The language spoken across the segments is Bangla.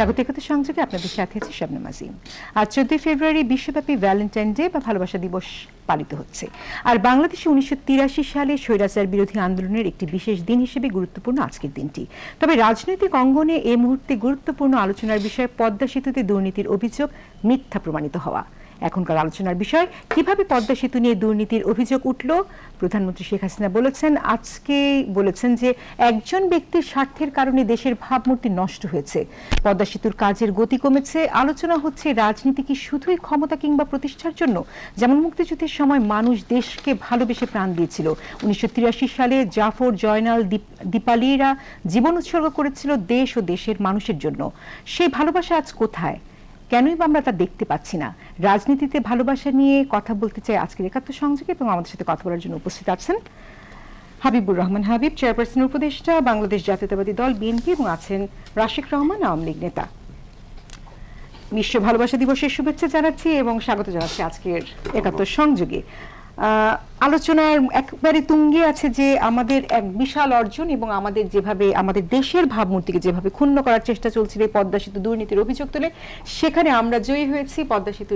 স্বাগত একতা সংযোগে আপনাদের সাথে আছি শবনম আজিম। আজ 14 ফেব্রুয়ারি বিশ্বব্যাপী ভ্যালেন্টাইন ডে বা ভালোবাসা দিবস পালিত হচ্ছে। আর বাংলাদেশে 1983 সালে স্বৈরাচার বিরোধী আন্দোলনের একটি বিশেষ দিন হিসেবে গুরুত্বপূর্ণ আজকের দিনটি। তবে রাজনৈতিক অঙ্গনে এই মুহূর্তে গুরুত্বপূর্ণ আলোচনার বিষয় পদ্মা সেতুতে দুর্নীতির অভিযোগ মিথ্যা প্রমাণিত হওয়া। এখনকার আলোচনার বিষয় কিভাবে পদ্মা সেতু নিয়ে দুর্নীতির অভিযোগ উঠল। প্রধানমন্ত্রী শেখ হাসিনা বলেছেন যে একজন ব্যক্তির স্বার্থের কারণে দেশের ভাবমূর্তি নষ্ট হয়েছে, পদ্মা সেতুর কাজের গতি কমেছে। আলোচনা হচ্ছে রাজনীতি কি শুধুই ক্ষমতা কিংবা প্রতিষ্ঠার জন্য? যেমন মুক্তিযুদ্ধের সময় মানুষ দেশকে ভালোবেসে প্রাণ দিয়েছিল। 1983 সালে জাফর, জয়নাল, দীপালিরা জীবন উৎসর্গ করেছিল দেশ ও দেশের মানুষের জন্য। সেই ভালোবাসা আজ কোথায়? কেনই বা আমরা তা দেখতে পাচ্ছি না? রাজনীতিতে ভালোবাসা নিয়ে কথা বলতে চাই আজকের একাত্তর সংযোগে, এবং আমাদের সাথে কথা বলার জন্য উপস্থিত আছেন হাবিবুর রহমান হাবিব, চেয়ারপারসন উপদেষ্টা, বাংলাদেশ জাতীয়তাবাদী দল বিএনপি, এবং আছেন রাশিক রহমান, আওয়ামী লীগ নেতা। বিশ্ব ভালোবাসা দিবসের শুভেচ্ছা জানাচ্ছি এবং স্বাগত জানাচ্ছি আজকের একাত্তর সংযোগে। আলোচনার একবারে তুঙ্গে আছে যে আমাদের এক বিশাল অর্জন এবং আমাদের যেভাবে আমাদের দেশের ভাবমূর্তিকে যেভাবে ক্ষুণ্ণ করার চেষ্টা চলছিল পদ্মা সেতু দুর্নীতির অভিযোগ তুলে, সেখানে আমরা জয়ী হয়েছি। পদ্মা সেতু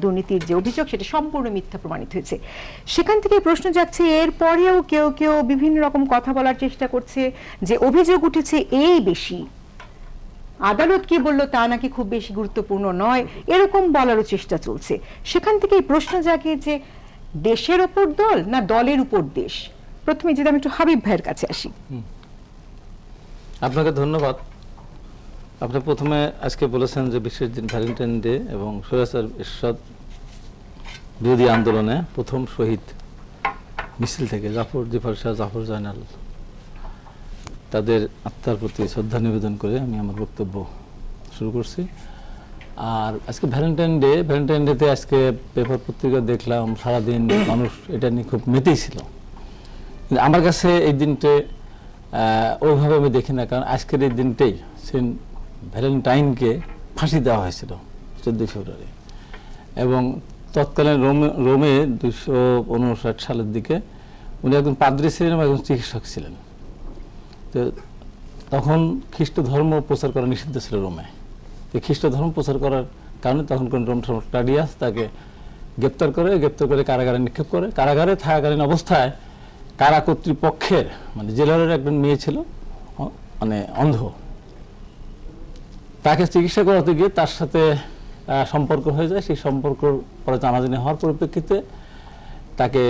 দুর্নীতির যে অভিযোগ সেটা সম্পূর্ণ মিথ্যা প্রমাণিত হয়েছে। সেখান থেকে প্রশ্ন যাচ্ছে, এরপরেও কেউ কেউ বিভিন্ন রকম কথা বলার চেষ্টা করছে যে অভিযোগ উঠেছে এই বেশি, আদালত কি বললো তা নাকি খুব বেশি গুরুত্বপূর্ণ নয়, এরকম বলারও চেষ্টা চলছে। সেখান থেকে প্রশ্ন জাগে যে দেশের উপর দল না দলের উপর দেশ? প্রথমে যদি আমি একটু হাবিব ভাইয়ের কাছে আসি। আপনাকে ধন্যবাদ। আপনি প্রথমে আজকে বলেছেন যে বিশেষ দিন ভ্যালেন্টাইন ডে এবং স্বৈরাচার এরশাদ বিরোধী আন্দোলনে প্রথম শহীদ মিছিল থেকে জাফর, জিফার শাহ, জাফর, জয়নাল তাদের আত্মার প্রতি শ্রদ্ধা নিবেদন করে আমি আমার বক্তব্য শুরু করছি। আর আজকে ভ্যালেন্টাইন ডেতে আজকে পেপার পত্রিকা দেখলাম সারাদিন মানুষ এটা নিয়ে খুব মেতেই ছিল। আমার কাছে এই দিনটা ওইভাবে আমি দেখি না, কারণ আজকের এই দিনটাই সেন্ট ভ্যালেন্টাইনকে ফাঁসি দেওয়া হয়েছিল 14 ফেব্রুয়ারি, এবং তৎকালীন রোমে 259 সালের দিকে উনি একজন পাদ্রী ছিলেন এবং একজন চিকিৎসক ছিলেন। তো তখন খ্রিস্ট ধর্ম প্রচার করা নিষিদ্ধ ছিল রোমে। খ্রিস্ট ধর্ম প্রচার করার কারণে তখন রোম ক্লাডিয়াস তাকে গ্রেপ্তার করে কারাগারে নিক্ষেপ করে। কারাগারে থাকাকালীন অবস্থায় কারা কর্তৃপক্ষের মানে জেলারের একজন মেয়ে ছিল, মানে অন্ধ, তাকে চিকিৎসা করাতে গিয়ে তার সাথে সম্পর্ক হয়ে যায়। সেই সম্পর্ক পরে জানাজানি হওয়ার পরিপ্রেক্ষিতে তাকে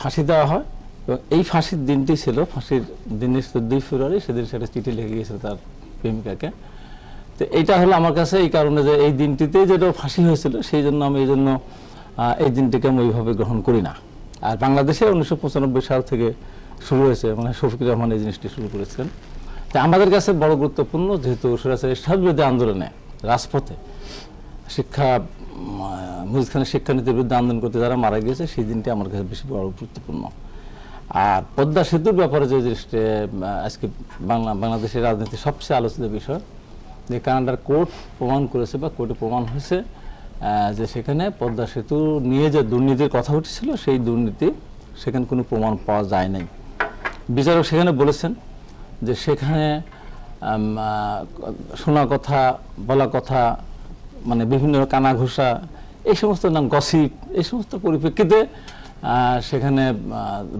ফাঁসি দেওয়া হয়। এবং এই ফাঁসির দিনটি ছিল, ফাঁসির দিনের 14 ফেব্রুয়ারি, সেদিন সেটা চিঠি লিখে গিয়েছিল তার প্রেমিকাকে। তো এইটা হলো আমার কাছে এই কারণে যে এই দিনটিতেই যেটা ফাঁসি হয়েছিল, সেই জন্য আমি এই দিনটিকে আমি ওইভাবে গ্রহণ করি না। আর বাংলাদেশে 1995 সাল থেকে শুরু হয়েছে, মানে শফিকুর রহমান এই জিনিসটি শুরু করেছিলেন। তা আমাদের কাছে বড় গুরুত্বপূর্ণ, যেহেতু স্বৈরাচার এরশাদ বিরোধী আন্দোলনে রাজপথে মুজিব খানের শিক্ষানীতির বিরুদ্ধে আন্দোলন করতে যারা মারা গিয়েছে, সেই দিনটি আমার কাছে বেশি বড় গুরুত্বপূর্ণ। আর পদ্মা সেতুর ব্যাপারে যে জিনিসটা আজকে বাংলাদেশের রাজনীতির সবচেয়ে আলোচিত বিষয়, যে কানাডার কোর্ট প্রমাণ করেছে বা কোর্টে প্রমাণ হয়েছে যে সেখানে পদ্মা সেতু নিয়ে যে দুর্নীতির কথা উঠেছিল, সেই দুর্নীতি সেখানে কোনো প্রমাণ পাওয়া যায় নাই। বিচারক সেখানে বলেছেন যে সেখানে শোনা কথা, বলা কথা, মানে বিভিন্ন কানাঘুষা, এই সমস্ত নাম গসিপ, এই সমস্ত পরিপ্রেক্ষিতে সেখানে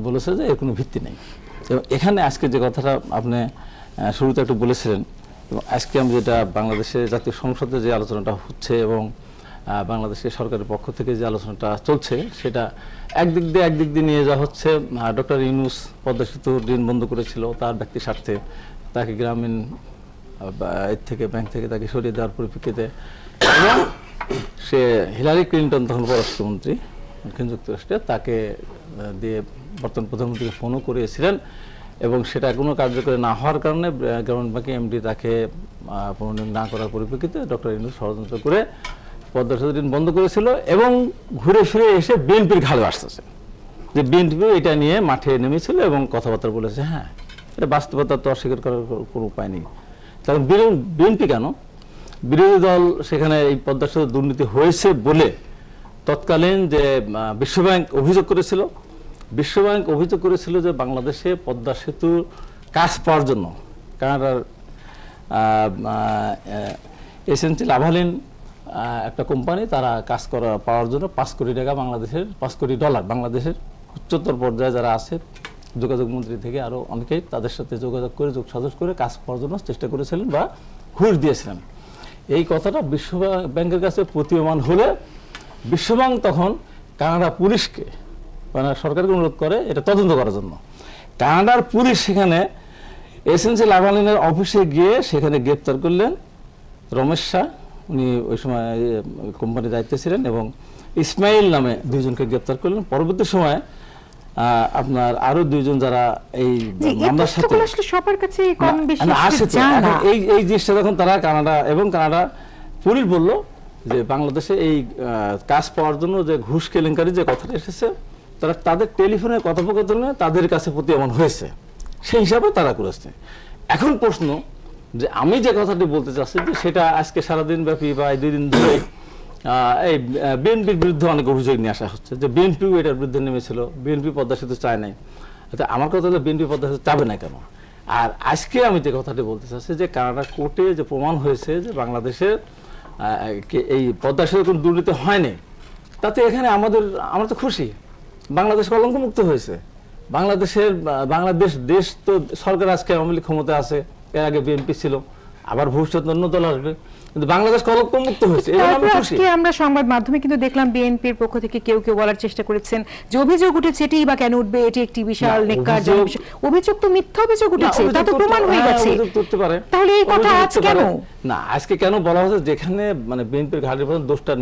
বলেছে যে এর কোনো ভিত্তি নেই। এবং এখানে আজকে যে কথাটা আপনি শুরুতে একটু বলেছিলেন, এবং আজকে আমি যেটা বাংলাদেশের জাতীয় সংসদে যে আলোচনাটা হচ্ছে এবং বাংলাদেশের সরকারের পক্ষ থেকে যে আলোচনাটা চলছে, সেটা একদিক দিয়ে নিয়ে যাওয়া হচ্ছে ডক্টর ইউনূস পদ্মা সেতুর ঋণ বন্ধ করেছিল তার ব্যক্তি স্বার্থে, তাকে গ্রামীণ ব্যাংক থেকে তাকে সরিয়ে দেওয়ার পরিপ্রেক্ষিতে, এবং সে হিলারি ক্লিন্টন তখন পররাষ্ট্রমন্ত্রী দক্ষিণ যুক্তরাষ্ট্রে, তাকে দিয়ে বর্তমান প্রধানমন্ত্রীকে ফোনও করিয়েছিলেন, এবং সেটা কোনো কার্যকরী না হওয়ার কারণে গ্রামীণ ব্যাংকের এমডি তাকে মনোনয়ন না করার পরিপ্রেক্ষিতে ডক্টর ইউনূস ষড়যন্ত্র করে পদ্মা সেতু ঋণ বন্ধ করেছিল। এবং ঘুরে ফিরে এসে বিএনপির ঘাড়ে আসতেছে, যে বিএনপি এটা নিয়ে মাঠে নেমেছিল এবং কথাবার্তা বলেছে। হ্যাঁ, এটা বাস্তবতা তো অস্বীকার করার কোনো উপায় নেই। কারণ বিএনপি কেন, বিরোধী দল সেখানে এই পদ্মা সেতু দুর্নীতি হয়েছে বলে তৎকালীন যে বিশ্বব্যাংক অভিযোগ করেছিল যে বাংলাদেশে পদ্মা সেতু কাজ পাওয়ার জন্য কানাডার এসএনসি লাভালিন একটা কোম্পানি, তারা কাজ পাওয়ার জন্য 5 কোটি টাকা বাংলাদেশের, 5 কোটি ডলার বাংলাদেশের উচ্চতর পর্যায়ে যারা আছে যোগাযোগ মন্ত্রী থেকে আরো অনেকেই তাদের সাথে যোগাযোগ করে যোগ সাজস করে কাজ পাওয়ার জন্য চেষ্টা করেছিলেন বা ঘুষ দিয়েছিলেন। এই কথাটা বিশ্ব ব্যাংকের কাছে প্রতীয়মান হলে বিশ্বব্যাংক তখন কানাডা পুলিশকে, কানাডা সরকারকে অনুরোধ করে এটা তদন্ত করার জন্য। কানাডার পুলিশ সেখানে এসএনসি লাভালিনের অফিসে গিয়ে সেখানে গ্রেপ্তার করলেন রমেশ শাহ, উনি ওই সময় কোম্পানির দায়িত্বে ছিলেন, এবং ইসমাইল নামে 2 জনকে গ্রেপ্তার করলেন। পরবর্তী সময় আপনার আরো 2 জন যারা এই মামলার সাথে আসলে সবার কাছে কম বেশি এই জিনিসটা যখন তারা কানাডা পুলিশ বলল যে বাংলাদেশে এই কাজ পাওয়ার জন্য যে ঘুষ কেলেঙ্কারি যে কথাটা এসেছে, তারা তাদের টেলিফোনের কথোপকথনে তাদের কাছে প্রতীয়মান হয়েছে, সেই হিসাবে তারা করেছে। এখন প্রশ্ন যে আমি যে কথাটি বলতে চাচ্ছি যে সেটা আজকে সারাদিন ব্যাপী বা 2 দিন ধরে এই বিএনপির বিরুদ্ধে অনেক অভিযোগ নিয়ে আসা হচ্ছে যে বিএনপিও এটার বিরুদ্ধে নেমেছিল, বিএনপি পদ্মা সেতু চায় নাই। আচ্ছা, আমার কথা হলো বিএনপি পদ্মা সেতু চাবে না কেন? আর আজকে আমি যে কথাটি বলতে চাচ্ছি যে কানাডা কোর্টে যে প্রমাণ হয়েছে যে বাংলাদেশের এই পদ্মা সেতু কোনো দুর্নীতি হয়নি, তাতে এখানে আমরা তো খুশি, বাংলাদেশ কলঙ্কমুক্ত হয়েছে। বাংলাদেশ দেশ তো সরকার আজকে আওয়ামী লীগ ক্ষমতা আছে, এর আগে বিএনপি ছিল, আবার ভবিষ্যতে অন্য দল আসবে, কিন্তু বাংলাদেশ কলঙ্কমুক্ত হয়েছে। আজকে আমরা সংবাদ মাধ্যমে কিন্তু দেখলাম বিএনপির পক্ষ থেকে কেউ কেউ বলার চেষ্টা করেছেন যে অভিযোগ উঠেছে, এটি বা কেন উঠবে, এটি একটি বিশাল নেককারজনক বিষয়। অভিযোগ তো মিথ্যা অভিযোগ উঠেছে, তা তো প্রমাণ হয়ে গেছে। তাহলে এই কথা আজ কেন? না, আজকে কেন বলা হচ্ছে যেখানে মানে বিএনপির ঘাটের প্রধান দোষটা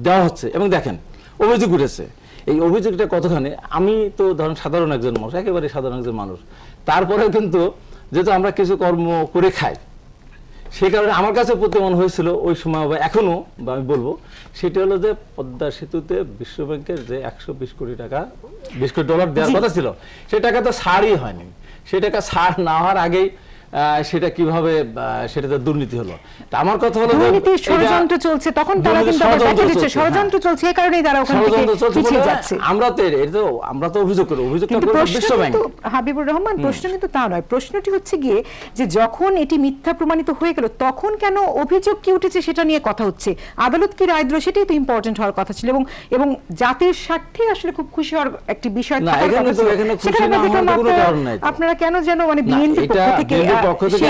দেওয়া হচ্ছে, এবং দেখেন অভিযোগ উঠেছে, এই অভিযোগটা কতখানি, আমি তো ধরেন সাধারণ একজন মানুষ, একেবারে সাধারণ একজন মানুষ, তারপরে কিন্তু যেহেতু আমরা কিছু কর্ম করে খাই, সেই কারণে আমার কাছে প্রতীয়মান হয়েছিল ওই সময় বা এখনো, বা আমি বলবো সেটা হলো যে পদ্মা সেতুতে বিশ্বব্যাংকের যে 120 কোটি টাকা, 20 কোটি ডলার দেওয়ার কথা ছিল, সে টাকা তো ছাড়ই হয়নি। সে টাকা ছাড় না হওয়ার আগেই সেটা কিভাবে সেটাতে দুর্নীতি হলো। আমার কথা হলো দুর্নীতির ষড়যন্ত্র চলছে, তখন তারা কিন্তু দেখা দিচ্ছে ষড়যন্ত্র চলছে, এই কারণেই তারা ওখান থেকে পিছিয়ে যাচ্ছে। আমরা তো অভিযোগ করি, অভিযোগটা করব বিশ্বব্যাংক। হাবিবুর রহমান, প্রশ্ন কিন্তু তা নয়, প্রশ্নটি হচ্ছে গিয়ে যে যখন এটি মিথ্যা প্রমাণিত হয়ে গেল তখন কেন অভিযোগ কি উঠেছে সেটা নিয়ে কথা হচ্ছে, আদালত কি রায় দিল সেটাই তো ইম্পর্টেন্ট হওয়ার কথা ছিল, এবং জাতির স্বার্থে আসলে খুব খুশি হওয়ার একটি বিষয় থাকার কথা ছিল। সেখানে আপনারা কেন যেন মানে বিএনপি পক্ষ থেকে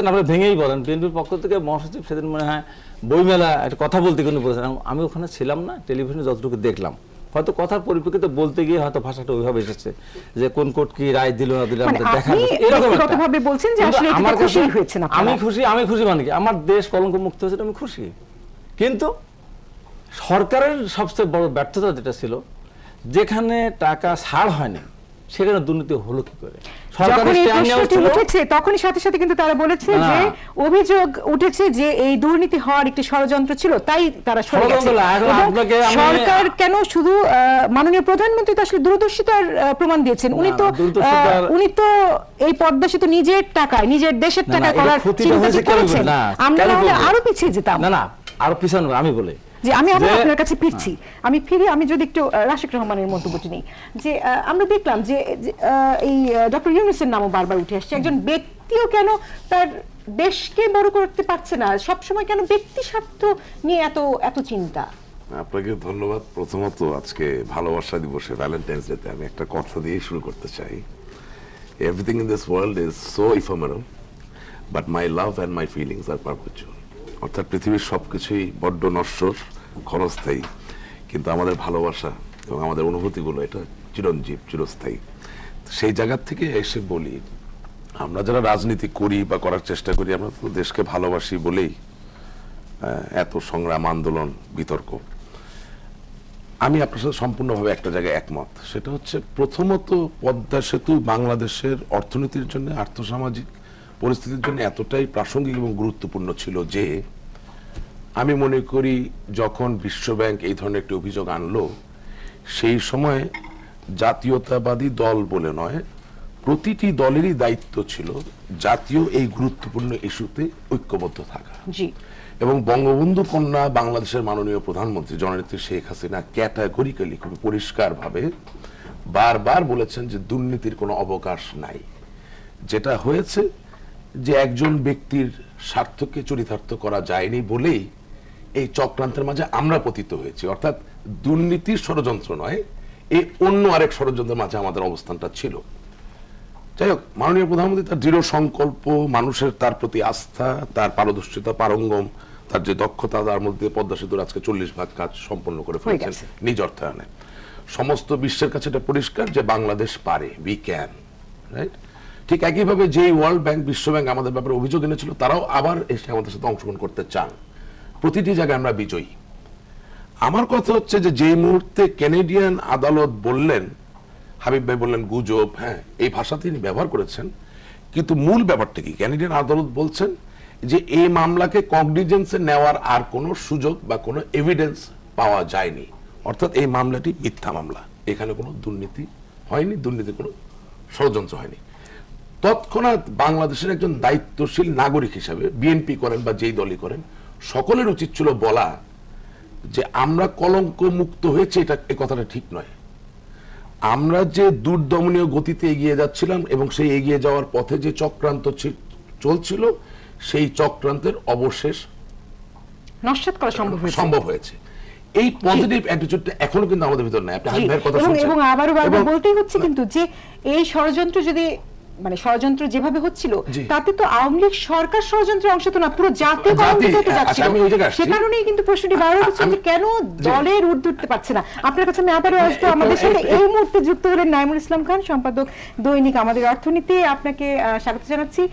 আমরা ভেঙেই বলেন, বিএনপির পক্ষ থেকে মহাসচিব সেদিন মনে হয় বইমেলা একটা কথা বলতে কিন্তু বলেছেন, আমি ওখানে ছিলাম না, টেলিভিশনে যতটুকু দেখলাম, হয়তো কথার পরিপ্রেক্ষিতে বলতে গিয়ে হয়তো ভাষাটা ওইভাবে এসেছে যে কোন কোর্ট কি রায় দিল না দিল আমাদের দেখার, এরকম ভাবে বলছেন যে আসলে আমার খুশি হয়েছে না, আমি খুশি মানে কি আমার দেশ কলঙ্ক মুক্ত হয়েছে, আমি খুশি। কিন্তু সরকারের সবচেয়ে বড় ব্যর্থতা যেটা ছিল, যেখানে টাকা ছাড় হয়নি সেখানে দুর্নীতি হলো কি করে? তখনই সাথে সাথে কিন্তু তারা বলেছে যে অভিযোগ উঠেছে যে এই দুর্নীতি হওয়ার একটি ষড়যন্ত্র ছিল, তাই তারা সরে গেছে। সরকার কেন শুধু মাননীয় প্রধানমন্ত্রী তো আসলে দূরদর্শিতার প্রমাণ দিয়েছেন, উনি তো এই পদ্মা সেতু নিজের টাকায়, নিজের দেশের টাকায় করার চিন্তা করেছেন। আমরা আরো পিছিয়ে যেতাম। না, আরো পিছানো আমি বলি যে আমি আপনার কাছে ফিরছি, আমি যদি একটু রাশিক রহমানের মন্তব্যটি নেই, যে আমরা দেখলাম যে এই ডক্টর ইউনূসের নামও বারবার উঠে আসছে, একজন ব্যক্তিও কেন তার দেশকে বড় করতে পারছে না, সবসময় কেন ব্যক্তি স্বার্থ নিয়ে এত চিন্তা? আপনাকে ধন্যবাদ। প্রথমত আজকে ভালোবাসা দিবসে, ভ্যালেন্টাইন্স ডেতে আমি একটা কথা দিয়ে শুরু করতে চাই। Everything in this world is so ephemeral, but my love and my feelings are perpetual. অর্থাৎ পৃথিবীর সবকিছুই বড্ড নশ্বর, ক্ষণস্থায়ী, কিন্তু আমাদের ভালোবাসা এবং আমাদের অনুভূতিগুলো এটা চিরঞ্জীব, চিরস্থায়ী। সেই জায়গার থেকে এসে বলি, আমরা যারা রাজনীতি করি বা করার চেষ্টা করি, আমরা তো দেশকে ভালোবাসি বলেই এত সংগ্রাম, আন্দোলন, বিতর্ক। আমি আপনার সাথে সম্পূর্ণভাবে একটা জায়গায় একমত, সেটা হচ্ছে প্রথমত পদ্মা সেতু বাংলাদেশের অর্থনীতির জন্য, আর্থসামাজিক পরিস্থিতির জন্য এতটাই প্রাসঙ্গিক এবং গুরুত্বপূর্ণ ছিল যে আমি মনে করি যখন বিশ্বব্যাংক এই ধরনের একটি অভিযোগ আনলো, সেই সময় জাতীয়তাবাদী দল বলে নয়, প্রতিটি দলেরই দায়িত্ব ছিল জাতীয় এই গুরুত্বপূর্ণ ইস্যুতে ঐক্যবদ্ধ থাকা। এবং বঙ্গবন্ধু কন্যা বাংলাদেশের মাননীয় প্রধানমন্ত্রী জননেত্রী শেখ হাসিনা ক্যাটাগরিক্যালি, খুব পরিষ্কারভাবে বারবার বলেছেন যে দুর্নীতির কোনো অবকাশ নাই। যেটা হয়েছে যে একজন ব্যক্তির স্বার্থকে চরিতার্থ করা যায়নি বলেই এই চক্রান্তের মাঝে আমরা পতিত হয়েছি, অর্থাৎ দুর্নীতির ষড়যন্ত্র নয়, এই অন্য আরেক ষড়যন্ত্রের মাঝে আমাদের অবস্থানটা ছিল। যাই হোক, মাননীয় প্রধানমন্ত্রী তার দৃঢ় সংকল্প, মানুষের তার প্রতি আস্থা, তার পারদর্শিতা, পারঙ্গম, তার যে দক্ষতা, তার মধ্যে পদ্মা সেতুর আজকে 40% কাজ সম্পন্ন করে ফেলেছেন নিজ অর্থায়নে। সমস্ত বিশ্বের কাছে এটা পরিষ্কার যে বাংলাদেশ পারে, উই ক্যান, রাইট? ঠিক একইভাবে যেই ওয়ার্ল্ড ব্যাংক, বিশ্ব ব্যাংক আমাদের ব্যাপারে অভিযোগ এনেছিল, তারাও আবার এসে আমাদের সাথে অংশগ্রহণ করতে চান। প্রতিটি জায়গায় আমরা বিজয়ী। আমার কথা হচ্ছে যে যেই মুহূর্তে কেনেডিয়ান আদালত বললেন, হাবিব ভাই বললেন গুজব, হ্যাঁ, এই ভাষা তিনি ব্যবহার করেছেন, কিন্তু মূল ব্যাপারটা কি? ক্যানাডিয়ান আদালত বলছেন যে এই মামলাকে কগনিজেন্সে নেওয়ার আর কোনো সুযোগ বা কোনো এভিডেন্স পাওয়া যায়নি, অর্থাৎ এই মামলাটি মিথ্যা মামলা, এখানে কোনো দুর্নীতি হয়নি, দুর্নীতির কোনো ষড়যন্ত্র হয়নি। তৎক্ষণাৎ বাংলাদেশের একজন দায়িত্বশীল নাগরিক হিসাবে, বিএনপি করেন বা যেই দলই করেন, সকলের উচিত ছিল বলা যে আমরা কলঙ্ক মুক্ত হয়েছে, এটা এই কথাটা ঠিক নয়। আমরা যে দুর্দমনীয় গতিতে এগিয়ে যাচ্ছিলাম এবং সেই এগিয়ে যাওয়ার পথে যে চক্রান্ত চলছিল, সেই চক্রান্তের অবশেষ নস্যাৎ করা সম্ভব হয়েছে। এই পজিটিভ অ্যাটিটিউডটা এখনো কিন্তু আমাদের ভিতর নাই। আপনি হাবিব ভাইয়ের কথা শুনছেন, এবং আবারও বারবার বলতেই হচ্ছে কিন্তু যে এই ষড়যন্ত্র যদি মানে ষড়যন্ত্র যেভাবে হচ্ছিল, তাতে তো আওয়ামী লীগ সরকার ষড়যন্ত্রের অংশ তো না, পুরো জাতি যাচ্ছিল। সে কারণেই কিন্তু প্রশ্নটি বারবার হচ্ছে যে কেন দলের ঊর্ধ্বে উঠতে পারছে না। আপনার কাছে আমি আবারও আসবো। আমাদের সাথে এই মুহূর্তে যুক্ত হলেন নাইমুল ইসলাম খান, সম্পাদক দৈনিক আমাদের অর্থনীতি। আপনাকে স্বাগত জানাচ্ছি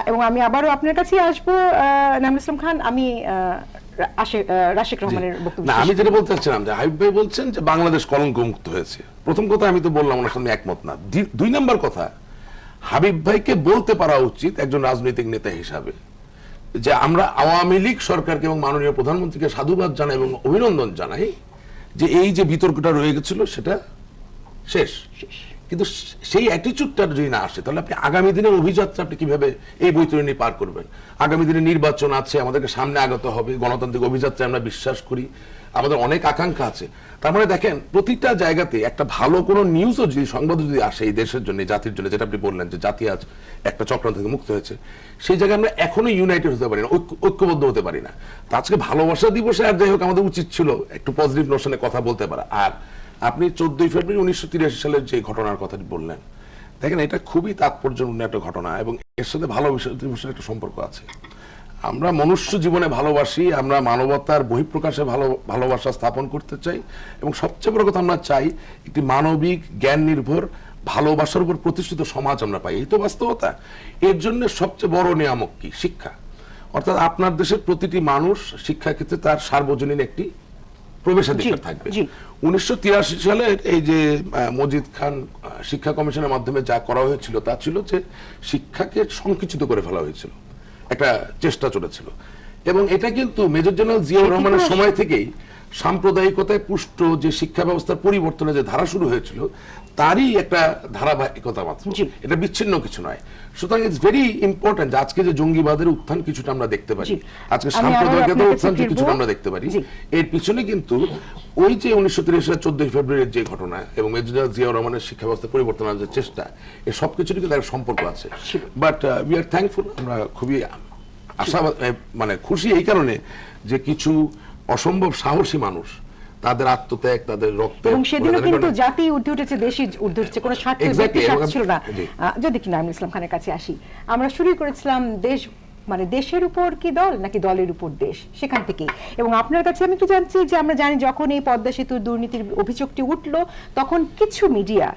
এবং আমি আবারও আপনার কাছে আসবো নাইমুল ইসলাম খান। আমি রাশেক রহমানের বক্তব্য। আমি যেটা বলতে চাচ্ছিলাম যে হাবিব ভাই বলছেন যে বাংলাদেশ কলঙ্ক মুক্ত হয়েছে। প্রথম কথা আমি তো বললাম ওনার সঙ্গে একমত না। 2 নম্বর কথা, হাবিব ভাইকে বলতে পারা উচিত একজন রাজনৈতিক নেতা হিসাবে যে আমরা আওয়ামী লীগ সরকারকে এবং মাননীয় প্রধানমন্ত্রীকে সাধুবাদ জানাই এবং অভিনন্দন জানাই যে এই যে বিতর্কটা রয়ে গেছিল সেটা শেষ। কিন্তু সেই অ্যাটিটিউডটা যদি না আসে, তাহলে আপনি আগামী দিনের অভিযাত্রা আপনি কিভাবে এই বৈতরণী পার করবেন? আগামী দিনে নির্বাচন আছে, আমাদেরকে সামনে আগাতে হবে, গণতান্ত্রিক অভিযাত্রায় আমরা বিশ্বাস করি, আমাদের অনেক আকাঙ্ক্ষা আছে। তার মানে দেখেন, প্রতিটা জায়গাতে একটা ভালো কোনো নিউজও যদি, সংবাদ যদি আসে এই দেশের জন্য, জাতির জন্য, যেটা আপনি বললেন যে জাতি আজ একটা চক্রান্ত থেকে মুক্ত হয়েছে, সেই জায়গায় আমরা এখনো ইউনাইটেড হতে পারি না, ঐক্যবদ্ধ হতে পারি না। তো আজকে ভালোবাসা দিবসে আর যাই হোক আমাদের উচিত ছিল একটু পজিটিভ নোশনে কথা বলতে পারা। আর আপনি 14 ফেব্রুয়ারি 1983 সালের যে ঘটনার কথাটি বললেন, দেখেন এটা খুবই তাৎপর্যপূর্ণ একটা ঘটনা এবং এর সাথে ভালোবাসা দিবসের একটা সম্পর্ক আছে। আমরা মনুষ্য জীবনে ভালোবাসি, আমরা মানবতার বহিঃপ্রকাশে ভালোবাসা স্থাপন করতে চাই এবং সবচেয়ে বড় কথা আমরা চাই একটি মানবিক জ্ঞান নির্ভর ভালোবাসার উপর প্রতিষ্ঠিত সমাজ আমরা পাই। এই তো বাস্তবতা। এর জন্য সবচেয়ে বড় নিয়ামক কি? শিক্ষা। অর্থাৎ আপনার দেশের প্রতিটি মানুষ শিক্ষা ক্ষেত্রে তার সার্বজনীন একটি প্রবেশাধিকার থাকবে। 1983 সালে এই যে মজিদ খান শিক্ষা কমিশনের মাধ্যমে যা করা হয়েছিল তা ছিল যে শিক্ষাকে সংকুচিত করে ফেলা হয়েছিল, একটা চেষ্টা চলেছিল। এবং এটা কিন্তু মেজর জেনারেল জিয়াউর রহমানের সময় থেকেই সাম্প্রদায়িকতায় পুষ্ট যে শিক্ষা ব্যবস্থার পরিবর্তনের যে ধারা শুরু হয়েছিল, তারই একটা ধারাবাহিকতা মাত্র, এটা বিচ্ছিন্ন কিছু নয়। সুতরাং ইটস ভেরি ইম্পর্টেন্ট যে আজকে যে জঙ্গিবাদের উত্থান কিছুটা আমরা দেখতে পারি, আজকে সাম্প্রদায়িকতার উত্থান যে কিছুটা আমরা দেখতে পারি, এর পিছনে কিন্তু ওই যে 1983 সালের 14 ফেব্রুয়ারির যে ঘটনা এবং মেজর জেনারেল জিয়াউর রহমানের শিক্ষা ব্যবস্থা পরিবর্তনের যে চেষ্টা, এই সব কিছুরই কিন্তু একটা সম্পর্ক আছে। বাট উই আর থ্যাঙ্কফুল, আমরা খুবই মানে খুশি এই কারণে যে কিছু অসম্ভব সাহসী মানুষ, তাদের আত্মত্যাগ, তাদের রক্ত, এবং সেদিনও কিন্তু জাতি উঠে উঠেছে, দেশই উঠে উঠেছে, কোনো স্বার্থ ছিল না। যদি কি নাইমুল ইসলাম খানের কাছে আসি, আমরা শুরু করেছিলাম দেশ মানে দেশের উপর কি দল নাকি দলের উপর দেশ, সেখান থেকেই। এবং আপনার কাছে আমি একটু জানছি যে আমরা জানি যখন এই পদ্মা সেতুর দুর্নীতির অভিযোগটি উঠলো, তখন কিছু মিডিয়া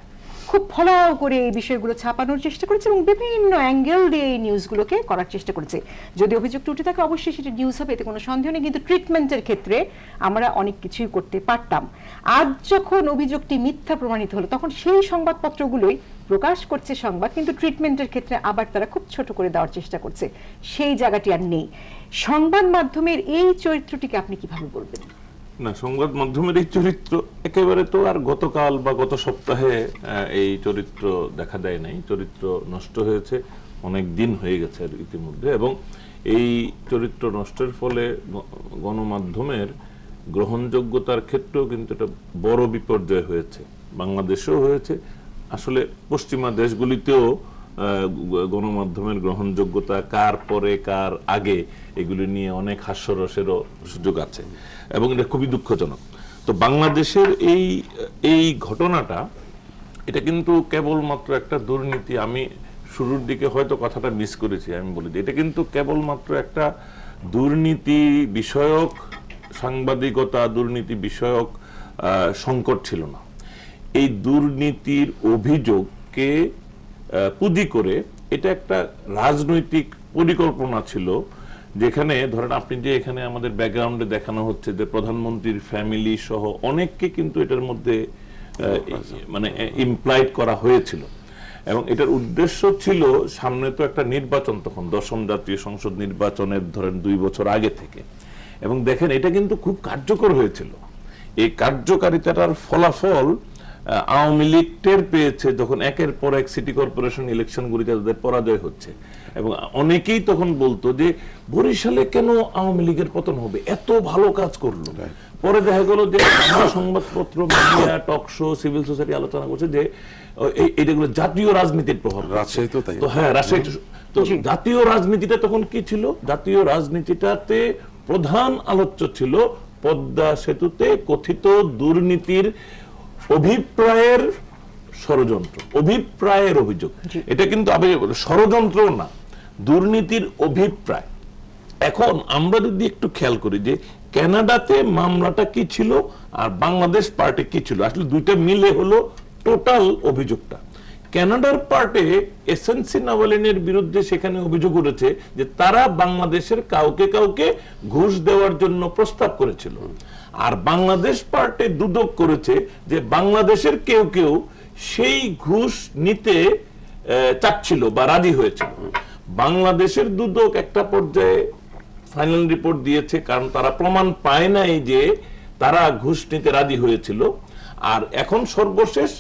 খুব ফলাও করে এই বিষয়গুলো ছাপানোর চেষ্টা করেছে এবং বিভিন্ন অ্যাঙ্গেল দিয়ে এই নিউজগুলোকে করার চেষ্টা করেছে। যদি অভিযোগটা উঠে থাকে অবশ্যই সেটা নিউজ হবে, এতে কোনো সন্দেহ নেই। কিন্তু ট্রিটমেন্টের ক্ষেত্রে আমরা অনেক কিছুই করতে পারতাম। আজ যখন অভিযোগটি মিথ্যা প্রমাণিত হলো, তখন সেই সংবাদপত্রগুলোই প্রকাশ করছে সংবাদ, কিন্তু ট্রিটমেন্টের ক্ষেত্রে আবার তারা খুব ছোট করে দেওয়ার চেষ্টা করছে। সেই জায়গাটি আর নেই। সংবাদ মাধ্যমের এই চরিত্রটিকে আপনি কিভাবে বলবেন? না, সংবাদ মাধ্যমের এই চরিত্র একেবারে তো আর গতকাল বা গত সপ্তাহে এই চরিত্র দেখা দেয় নাই। চরিত্র নষ্ট হয়েছে, অনেক দিন হয়ে গেছে ইতিমধ্যে। এবং এই চরিত্র নষ্টের ফলে গণমাধ্যমের গ্রহণযোগ্যতার ক্ষেত্রেও কিন্তু একটা বড় বিপর্যয় হয়েছে, বাংলাদেশেও হয়েছে। আসলে পশ্চিমা দেশগুলিতেও গণমাধ্যমের গ্রহণযোগ্যতা, কার পরে কার আগে, এগুলি নিয়ে অনেক হাস্যরসেরও সুযোগ আছে এবং এটা খুবই দুঃখজনক। তো বাংলাদেশের এই ঘটনাটা, এটা কিন্তু কেবলমাত্র একটা দুর্নীতি। আমি শুরুর দিকে হয়তো কথাটা মিস করেছি, আমি বলি যে এটা কিন্তু কেবলমাত্র একটা দুর্নীতি বিষয়ক সাংবাদিকতা, দুর্নীতি বিষয়ক সংকট ছিল না। এই দুর্নীতির অভিযোগকে পুঁজি করে এটা একটা রাজনৈতিক পরিকল্পনা ছিল, যেখানে ধরেন আপনি যে এখানে আমাদের ব্যাকগ্রাউন্ডে দেখানো হচ্ছে যে প্রধানমন্ত্রীর ফ্যামিলি সহ অনেককে কিন্তু এটার মধ্যে মানে ইমপ্লাইড করা হয়েছিল। এবং এটার উদ্দেশ্য ছিল, সামনে তো একটা নির্বাচন, তখন 10ম জাতীয় সংসদ নির্বাচনের ধরেন 2 বছর আগে থেকে, এবং দেখেন এটা কিন্তু খুব কার্যকর হয়েছিল। এই কার্যকারিতাটার ফলাফল আওয়ামী লীগ টের পেয়েছে যখন একের পর এক সিটি কর্পোরেশন ইলেকশনগুলিতে তাদের পরাজয় হচ্ছে। এবং অনেকেই তখন বলতো যে বরিশালে কেন আওয়ামী লীগের পতন হবে, এত ভালো কাজ করলো। পরে দেখা গেল যে সংবাদপত্র, media, talk show, civil society আলোচনা করছে যে এইগুলো জাতীয় রাজনীতির প্রভাব। রাজশাহী তো তাই। তো হ্যাঁ, রাজশাহী তো জাতীয় রাজনীতিটা তখন কি ছিল? জাতীয় রাজনীতিটাতে প্রধান আলোচ্য ছিল পদ্মা সেতুতে কথিত দুর্নীতির অভিপ্রায়ের ষড়যন্ত্র, অভিপ্রায়ের অভিযোগ। এটা কিন্তু ষড়যন্ত্র না, দুর্নীতির অভিপ্রায়। এখন আমরা যদি একটু খেয়াল করি যে কানাডাতে মামলাটা কি ছিল আর বাংলাদেশ পার্টি কি ছিল, আসলে দুইটা মিলে হলো টোটাল অভিযোগটা। কানাডার পার্টে এসএনসি নাভালিনের বিরুদ্ধে সেখানে অভিযোগ উঠেছে যে তারা বাংলাদেশের কাউকে কাউকে ঘুষ দেওয়ার জন্য প্রস্তাব করেছিল, আর বাংলাদেশ পার্টে দুদক করেছে যে বাংলাদেশের কেউ কেউ সেই ঘুষ নিতে চাচ্ছিল বা রাজি হয়েছিল। বাংলাদেশের দুদক একটা পর্যায়ে ফাইনাল রিপোর্ট দিয়েছে, কারণ তারা প্রমাণ পায় নাই যে তারা ঘুষ নিতে রাজি হয়েছিল। আর এখন সর্বশেষ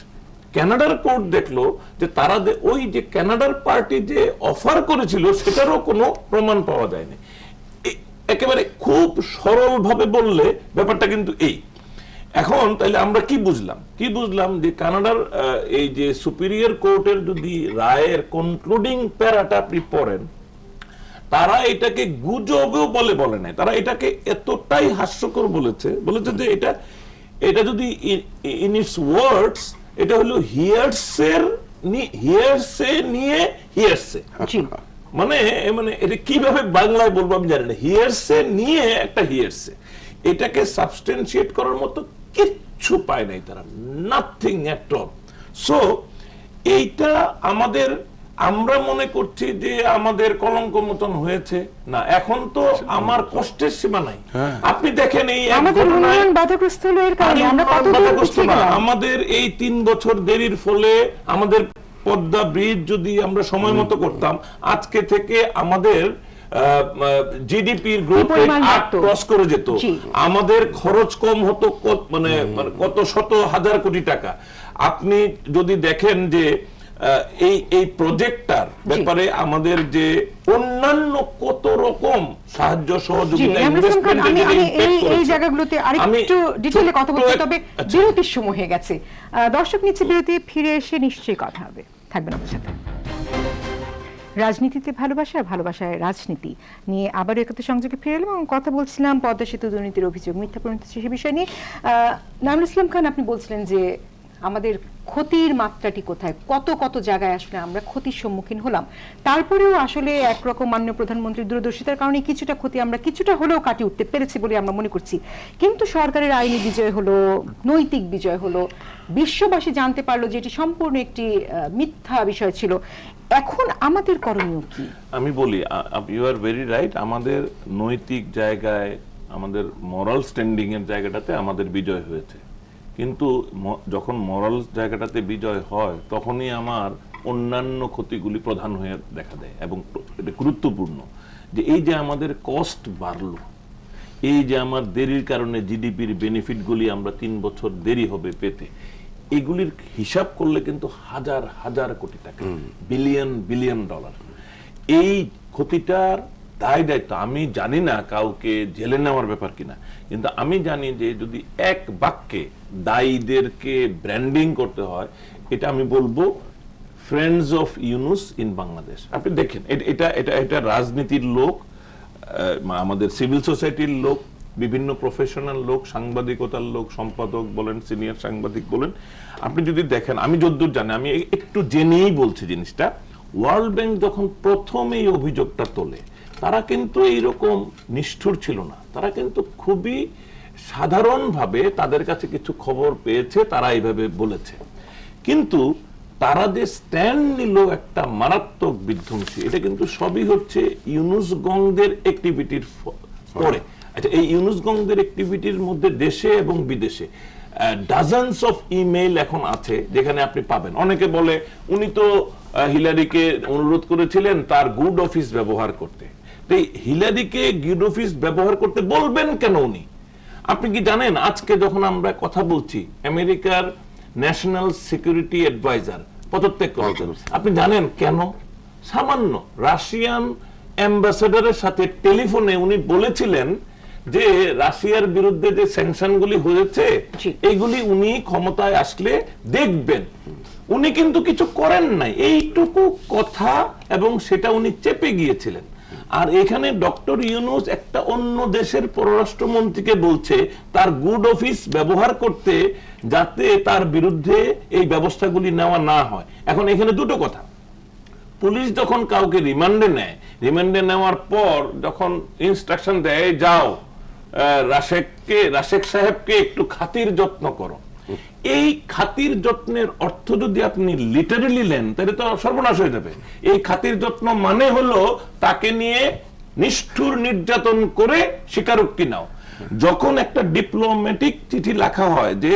কানাডার কোর্ট দেখলো যে তারা ওই যে কানাডার পার্টি যে অফার করেছিল সেটারও কোনো প্রমাণ পাওয়া যায়নি। একেবারে খুব সরল ভাবে বললে ব্যাপারটা কিন্তু এই। এখন তাহলে আমরা কি বুঝলাম যে কানাডার এই যে সুপিরিয়র কোর্টের যদি রায়ের কনক্লুডিং প্যারাটা আপনি পড়েন, তারা এটাকে গুজবও বলে নাই, তারা এটাকে এতটাই হাস্যকর বলেছে যে এটা যদি ইন ইটস ওয়ার্ডস, এটা হলো হিয়ারসে নিয়ে হিয়ারসে। মানে এটা কিভাবে বাংলায় বলবো আমি জানি না, হিয়ারসে নিয়ে একটা হিয়ারসে, এটাকে সাবস্টেনশিয়েট করার মতো কিচ্ছু পায় নাই তারা, নাথিং এট অল। সো এইটা আমরা মনে করছি যে আমাদের কলঙ্ক মতন হয়েছে না, এখন তো আমার কষ্টের সীমা নাই। আপনি দেখেন এই আমাদের এই 3 বছর দেরির ফলে আমাদের পদ্মা ব্রিজ যদি আমরা সময় মতো করতাম, আজকে থেকে আমাদের জিডিপির গ্রোথ রেট 8 ক্রস করে যেত, আমাদের খরচ কম হতো মানে কত শত হাজার কোটি টাকা। আপনি যদি দেখেন যে এই প্রজেক্টটার ব্যাপারে আমাদের যে অন্যান্য কত রকম সাহায্য সহযোগিতা, এই জায়গাগুলোতে আরেকটু ডিটেইলে কথা বলতে, তবে বিরতির সময় হয়ে গেছে। দর্শক নিচ্ছে বিরতি, ফিরে এসে নিশ্চয়ই কথা হবে, থাকবেন আমাদের সাথে। রাজনীতিতে ভালোবাসা আর ভালোবাসায় রাজনীতি নিয়ে আবারও একত্র সংযোগে ফিরে এলাম এবং কথা বলছিলাম পদ্মা সেতু দুর্নীতির অভিযোগ, মিথ্যা প্রমাণিত সে বিষয় নিয়ে। নাঈমুল ইসলাম খান, আপনি বলছিলেন যে আমাদের ক্ষতির মাত্রাটি কোথায়, কত কত জায়গায় আসলে আমরা ক্ষতির সম্মুখীন হলাম। তারপরেও আসলে একরকম মাননীয় প্রধানমন্ত্রীর দূরদর্শিতার কারণে কিছুটা ক্ষতি আমরা কিছুটা হলেও কাটিয়ে উঠতে পেরেছি বলে আমরা মনে করছি। কিন্তু সরকারের আইনি বিজয় হলো, নৈতিক বিজয় হলো, বিশ্ববাসী জানতে পারলো যে এটি সম্পূর্ণ একটি মিথ্যা বিষয় ছিল। এখন আমাদের করণীয় কি? আমি বলি, ইউ আর ভেরি রাইট। আমাদের নৈতিক জায়গায়, আমাদের মরাল স্ট্যান্ডিং এর জায়গাটাতে আমাদের বিজয় হয়েছে, কিন্তু যখন মরাল জায়গাটাতে বিজয় হয় তখনই আমার অন্যান্য ক্ষতিগুলি প্রধান হয়ে দেখা দেয়। এবং এটা গুরুত্বপূর্ণ যে এই যে আমাদের কস্ট বাড়লো, এই যে আমার দেরির কারণে জিডিপির বেনিফিটগুলি আমরা 3 বছর দেরি হবে পেতে, এগুলির হিসাব করলে কিন্তু হাজার হাজার কোটি টাকা, বিলিয়ন ডলার। এই ক্ষতিটার দায় দায়িত্ব আমি জানি না কাউকে জেলে নেওয়ার ব্যাপার কিনা, কিন্তু আমি জানি যে যদি এক বাক্যে দায়ীদেরকে ব্র্যান্ডিং করতে হয়, এটা আমি বলবো friends of Yunus in Bangladesh. আপনি দেখেন এটা এটা এটা রাজনীতির লোক, আমাদের সিভিল সোসাইটির লোক, বিভিন্ন প্রফেশনাল লোক, সাংবাদিকতার লোক, সম্পাদক বলেন, সিনিয়র সাংবাদিক বলেন, আপনি যদি দেখেন, আমি যতদূর জানি, আমি একটু জেনেই বলছি জিনিসটা, ওয়ার্ল্ড ব্যাংক যখন প্রথম এই অভিযোগটা তোলে, তারা কিন্তু এইরকম নিষ্ঠুর ছিল না, তারা কিন্তু খুবই সাধারণভাবে তাদের কাছে কিছু খবর পেয়েছে, তারা এইভাবে বলেছে। কিন্তু তারা যে স্ট্যান্ড নিল একটা মারাত্মক বিধ্বংসী, এটা কিন্তু সবই হচ্ছে ইউনুস গংদের অ্যাক্টিভিটির পরে। আচ্ছা, এই ইউনুস গংদের অ্যাক্টিভিটির মধ্যে দেশে এবং বিদেশে ডাজনস অফ ইমেইল এখন আছে যেখানে আপনি পাবেন। অনেকে বলে উনি তো হিলারিকে অনুরোধ করেছিলেন তার গুড অফিস ব্যবহার করতে, তো হিলারিকে গুড অফিস ব্যবহার করতে বলবেন কেন উনি? আপনি কি জানেন আজকে যখন আমরা কথা বলছি, আমেরিকার ন্যাশনাল সিকিউরিটি অ্যাডভাইজার পদত্যাগ করেছেন, আপনি জানেন কেন? সামান্য রাশিয়ান অ্যাম্বাসেডরের সাথে টেলিফোনে উনি বলেছিলেন যে রাশিয়ার বিরুদ্ধে যে স্যাংশনগুলি হয়েছে এইগুলি উনি ক্ষমতায় আসলে দেখবেন। উনি কিন্তু কিছু করেন নাই, এইটুকু কথা, এবং সেটা উনি চেপে গিয়েছিলেন। আর এখানে ডক্টর ইউনুস একটা অন্য দেশের পররাষ্ট্রমন্ত্রীকে বলছে তার গুড অফিস ব্যবহার করতে, যাতে তার বিরুদ্ধে এই ব্যবস্থাগুলি নেওয়া না হয়। এখন এখানে দুটো কথা, পুলিশ যখন কাউকে রিমান্ডে নেয়, রিমান্ডে নেওয়ার পর যখন ইনস্ট্রাকশন দেয় যাও রাশেক সাহেবকে একটু খাতির যত্ন করো, এই খাতির যত্নের অর্থ যদি আপনি লিটারালি নেন তাহলে তো সর্বনাশ হয়ে যাবে। এই খাতির যত্ন মানে হলো তাকে নিয়ে নিষ্ঠুর নির্যাতন করে স্বীকারোক্তি নাও। যখন একটা ডিপ্লোম্যাটিক চিঠি লেখা হয় যে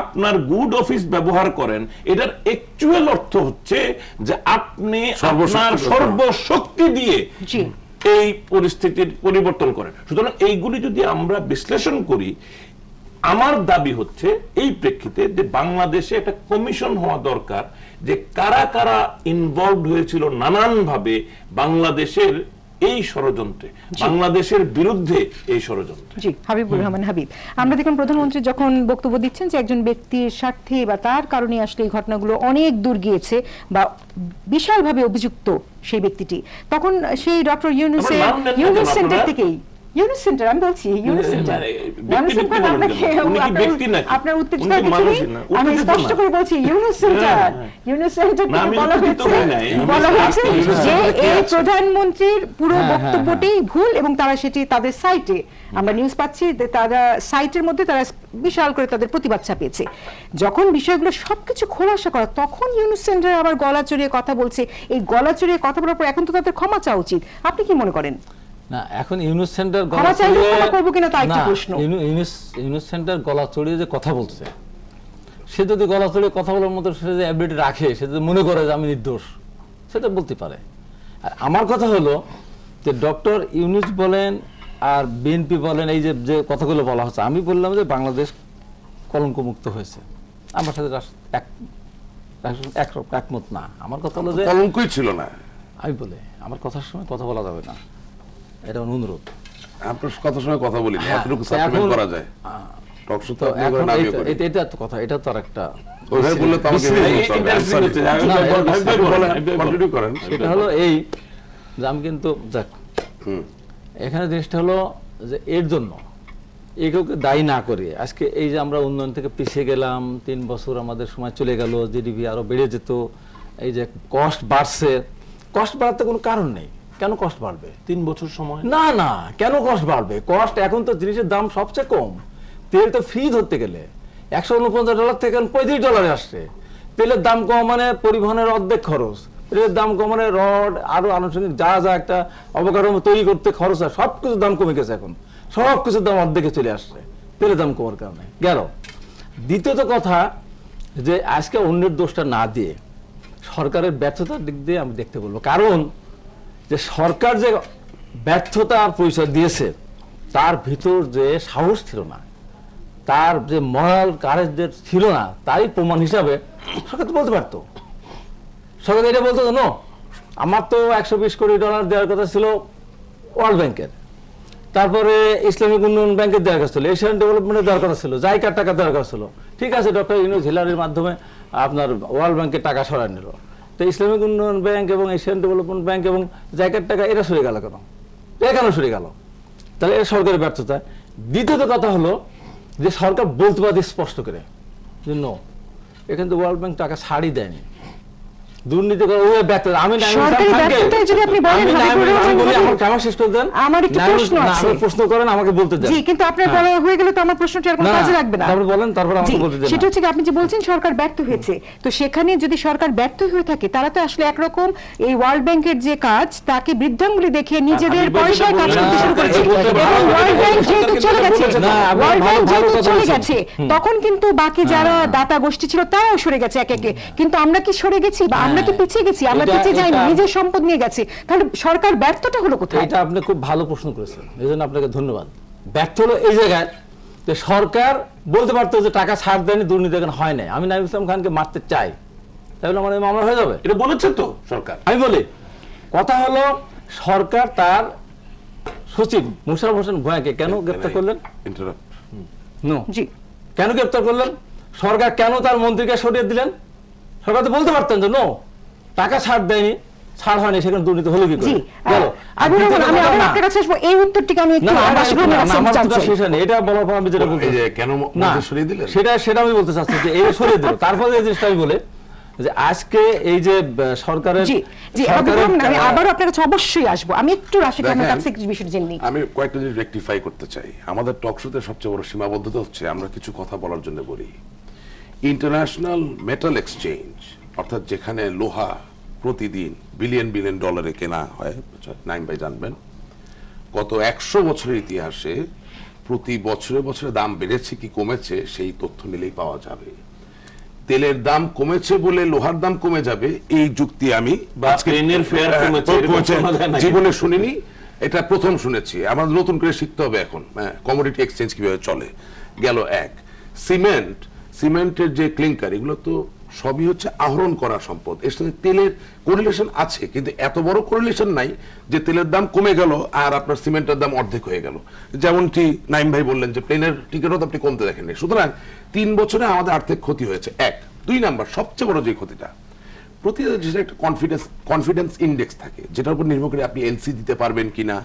আপনার গুড অফিস ব্যবহার করেন, এটার অ্যাকচুয়াল অর্থ হচ্ছে যে আপনি আপনার সর্বশক্তি দিয়ে এই পরিস্থিতির পরিবর্তন করেন। সুতরাং এইগুলি যদি আমরা বিশ্লেষণ করি, আমার দাবি হচ্ছে এই প্রেক্ষিতে যে বাংলাদেশে একটা কমিশন হওয়া দরকার, যে কারা কারা ইনভলভ হয়েছিল নানানভাবে বাংলাদেশের এই ষড়যন্ত্রে, বাংলাদেশের বিরুদ্ধে এই ষড়যন্ত্রে। জি, হাবিবুর রহমান হাবিব, আমরা দেখুন প্রধানমন্ত্রী যখন বক্তব্য দিচ্ছেন যে একজন ব্যক্তির স্বার্থে বা তার কারণে আসলে এই ঘটনাগুলো অনেক দূর গিয়েছে বা বিশালভাবে অভিযুক্ত সেই ব্যক্তিটি, তখন সেই ডক্টর ইউনুসের ইউনুস সেন্টার থেকেই, ইউনুস সেন্টার আমি বলছি, ইউনুস সেন্টার আপনার উত্তেজনা আমি স্পষ্ট করে বলছি, ইউনুস সেন্টার, ইউনুস সেন্টার বলা হয়েছে যে এই প্রধানমন্ত্রীর পুরো বক্তব্যটি ভুল, এবং তারা সেটি তাদের সাইটে, আমরা নিউজ পাচ্ছি, তারা সাইটের মধ্যে তারা বিশাল করে তাদের প্রতিবাদ ছাপিয়েছে। যখন বিষয়গুলো সবকিছু খোলাসা করা, তখন ইউনুস সেন্টার আবার গলা চড়িয়ে কথা বলছে। এই গলা চড়িয়ে কথা বলার পর এখন তো তাদের ক্ষমা চাওয়া উচিত। আপনি কি মনে করেন? না, এখন ইউনুস সেন্টার গলা চড়িয়ে যে কথা বলছে, সে যদি গলা চড়িয়ে কথা বলার মতো সে যে অ্যাবিলিটি রাখে, সে যদি মনে করে যে আমি নির্দোষ, সেটা বলতে পারে। আর আমার কথা হলো যে ডক্টর ইউনুস বলেন আর বিএনপি বলেন, এই যে কথাগুলো বলা হচ্ছে, আমি বললাম যে বাংলাদেশ কলঙ্কমুক্ত হয়েছে, আমার সাথে একমত না। আমার কথা হলো যে কলঙ্কই ছিল না। আমি বলে আমার কথার সময় কথা বলা যাবে না, এটা অনুরোধ। আপনার কথার সময় কথা বলি না, এতটুকু সাপ্লিমেন্ট করা যায়। এটা তো কথা, এটা তো আর একটা সেটা হলো এই যে আমি কিন্তু দেখ এখানে জিনিসটা হলো যে এর জন্য এগুলোকে দায়ী না করে আজকে এই যে আমরা উন্নয়ন থেকে পিছিয়ে গেলাম, 3 বছর আমাদের সময় চলে গেল, জিডিপি আরো বেড়ে যেত, এই যে কস্ট বাড়ছে, কস্ট বাড়াতে কোনো কারণ নেই। কেন কস্ট বাড়বে? 3 বছর সময় না না, কেন কস্ট বাড়বে? কস্ট এখন তো জিনিসের দাম সবচেয়ে কম। তেল তো ফ্রি ধরতে গেলে $149 থেকে $35 আসছে। তেলের দাম কম মানে পরিবহনের অর্ধেক খরচ, তেলের দাম কম মানে রড আরো আনুষঙ্গিক যা যা একটা অবকাঠামো তৈরি করতে খরচ হয়, সবকিছুর দাম কমে গেছে। এখন সবকিছুর দাম অর্ধেকে চলে আসছে তেলের দাম কমার কারণে। গেল দ্বিতীয়ত কথা, যে আজকে অন্যের দোষটা না দিয়ে সরকারের ব্যর্থতার দিক দিয়ে আমি দেখতে বলবো। কারণ যে সরকার যে ব্যর্থতার পরিচয় দিয়েছে, তার ভিতর যে সাহস ছিল না, তার যে মরাল কারেজ ছিল না, তারই প্রমাণ হিসাবে সরকার তো বলতে পারতো। সরকার এটা বলতো নো, আমার তো $120 কোটি দেওয়ার কথা ছিল ওয়ার্ল্ড ব্যাংকের, তারপরে ইসলামিক উন্নয়ন ব্যাংকের দেওয়ার কথা ছিল, এশিয়ান ডেভেলপমেন্টের দেওয়ার কথা ছিল, জাইকার টাকা দেওয়ার কথা ছিল। ঠিক আছে, ডক্টর ইউনুস হিলারির মাধ্যমে আপনার ওয়ার্ল্ড ব্যাংকের টাকা সরাই নিল, তো ইসলামিক উন্নয়ন ব্যাংক এবং এশিয়ান ডেভেলপমেন্ট ব্যাংক এবং জায়গার টাকা এরা সরে গেল কেন? কেন সরে গেল? তাহলে এটা সরকারের ব্যর্থতা। দ্বিতীয়ত কথা হলো যে সরকার বলতে পারে স্পষ্ট করে যে নো, এখানে তো ওয়ার্ল্ড ব্যাংক টাকা ছাড়ই দেয়নি, দুর্নীতি করে ওই ব্যর্থতা। আমি শেষ করে দেন, আমার একটু প্রশ্ন আছে। প্রশ্ন করেন, আমাকে বলতে দেন। জি, কিন্তু আপনার বলা হয়ে গেলে তো আমার প্রশ্নটি আর কোনো কাজে লাগবে না। তারপর বলেন, তারপর আমাকে বলতে দেন। সেটা হচ্ছে কি, আপনি যে বলছেন সরকার ব্যর্থ হয়েছে, তো সেখানে যদি সরকার ব্যর্থ হয়ে থাকে, তারা তো আসলে একরকম এই ওয়ার্ল্ড ব্যাংকের যে কাজ তাকে বৃদ্ধাঙ্গুলি দেখিয়ে নিজেদের পয়সায় কাজ করতে শুরু করেছে, এবং ওয়ার্ল্ড ব্যাংক যেহেতু চলে গেছে, ওয়ার্ল্ড ব্যাংক যেহেতু চলে গেছে, তখন কিন্তু বাকি যারা দাতা গোষ্ঠী ছিল তারাও সরে গেছে একে একে। কিন্তু আমরা কি সরে গেছি বা আমরা কি পিছিয়ে গেছি? আমরা পিছিয়ে যাইনি, নিজের সম্পদ নিয়ে গেছে। তাহলে সরকার ব্যর্থটা হলো কোথায়? এটা আপনি খুব ভালো প্রশ্ন করেছেন, এই জন্য আপনাকে ধন্যবাদ। ব্যর্থ হলো এই জায়গায় যে সরকার বলতে পারতো যে টাকা ছাড় দেয়নি, দুর্নীতি এখানে হয় নাই, আমি নাইমুল ইসলাম খানকে মারতে চাই, তাহলে আমার মামলা হয়ে যাবে। এটা বলেছে তো সরকার। আমি বলি, কথা হলো সরকার তার সচিব মুশারফ হোসেন ভূঁইয়াকে কেন গ্রেপ্তার করলেন? নো, জি, কেন গ্রেপ্তার করলেন? সরকার কেন তার মন্ত্রীকে সরিয়ে দিলেন? সরকার তো বলতে পারতেন যে নো, টাকা ছাড় দেয়নি, ছাড় হয়নি, সেখানে দুর্নীতি হলো কি করে? আমি আপনার কাছে আসবো, এই উত্তরটিকে আমি একটু শেষ হয়নি, এটা বলার পর আমি যেটা বলতে কেন সরিয়ে দিলেন সেটা আমি বলতে চাচ্ছি যে এই সরিয়ে দিল। তারপরে এই জিনিসটা আমি বলে যে আজকে এই যে সরকারের, আমি আবার আপনার কাছে অবশ্যই আসবো, আমি একটু রাশিদ খানের কাছে কিছু বিষয় জেনে আমি কয়েকটা জিনিস রেকটিফাই করতে চাই। আমাদের টক শোতে সবচেয়ে বড় সীমাবদ্ধতা হচ্ছে আমরা কিছু কথা বলার জন্য বলি। ইন্টারন্যাশনাল মেটাল এক্সচেঞ্জ, অর্থাৎ যেখানে লোহা প্রতিদিন বিলিয়ন বিলিয়ন ডলারে কেনা হয়, নাইম ভাই জানবেন, গত 100 বছরের ইতিহাসে প্রতি বছরে বছরে দাম বেড়েছে কি কমেছে সেই তথ্য নিলেই পাওয়া যাবে। তেলের দাম কমেছে বলে লোহার দাম কমে যাবে এই যুক্তি আমি জীবনে শুনিনি, এটা প্রথম শুনেছি। আমাদের নতুন করে শিখতে হবে এখন কমোডিটি এক্সচেঞ্জ কিভাবে চলে। গেল এক, সিমেন্টের যে ক্লিংকার, এগুলো তো সবই হচ্ছে আহরণ করা সম্পদ, এর সাথে তেলের কোরিলেশন আছে, কিন্তু এত বড় কোরিলেশন নাই যে তেলের দাম কমে গেল আর আপনার সিমেন্টের দাম অর্ধেক হয়ে গেল। যেমনটি নাইম ভাই বললেন যে প্লেনের টিকিটও তো আপনি কমতে দেখেন। সুতরাং 3 বছরে আমাদের আর্থিক ক্ষতি হয়েছে, এক। 2 নাম্বার, সবচেয়ে বড় যে ক্ষতিটা, প্রতিটা দেশের একটা কনফিডেন্স ইন্ডেক্স থাকে, যেটার উপর নির্ভর করে আপনি এলসি দিতে পারবেন কিনা,